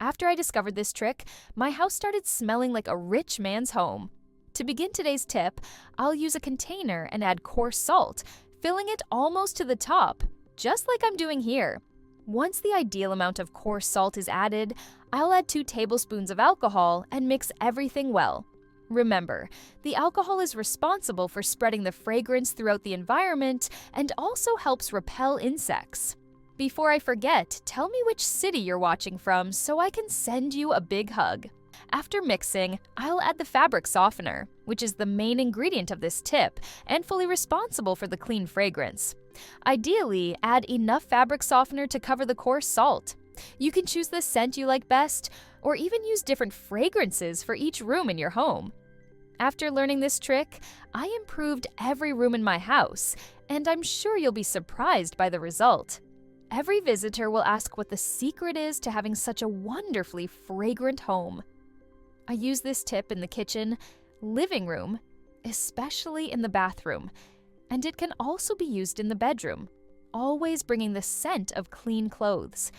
After I discovered this trick, my house started smelling like a rich man's home. To begin today's tip, I'll use a container and add coarse salt, filling it almost to the top, just like I'm doing here. Once the ideal amount of coarse salt is added, I'll add 2 tablespoons of alcohol and mix everything well. Remember, the alcohol is responsible for spreading the fragrance throughout the environment and also helps repel insects. Before I forget, tell me which city you're watching from so I can send you a big hug. After mixing, I'll add the fabric softener, which is the main ingredient of this tip and fully responsible for the clean fragrance. Ideally, add enough fabric softener to cover the coarse salt. You can choose the scent you like best, or even use different fragrances for each room in your home. After learning this trick, I improved every room in my house, and I'm sure you'll be surprised by the result. Every visitor will ask what the secret is to having such a wonderfully fragrant home. I use this tip in the kitchen, living room, especially in the bathroom, and it can also be used in the bedroom, always bringing the scent of clean clothes.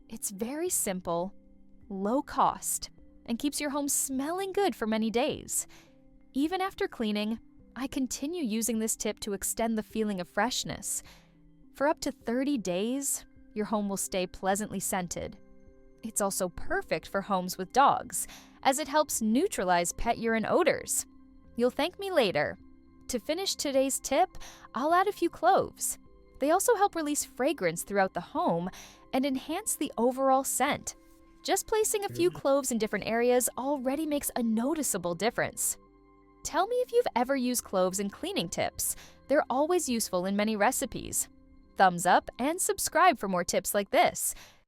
It's very simple, low cost, and keeps your home smelling good for many days. Even after cleaning, I continue using this tip to extend the feeling of freshness. For up to 30 days, your home will stay pleasantly scented. It's also perfect for homes with dogs, as it helps neutralize pet urine odors. You'll thank me later. To finish today's tip, I'll add a few cloves. They also help release fragrance throughout the home and enhance the overall scent. Just placing a few cloves in different areas already makes a noticeable difference. Tell me if you've ever used cloves in cleaning tips. They're always useful in many recipes. Thumbs up and subscribe for more tips like this.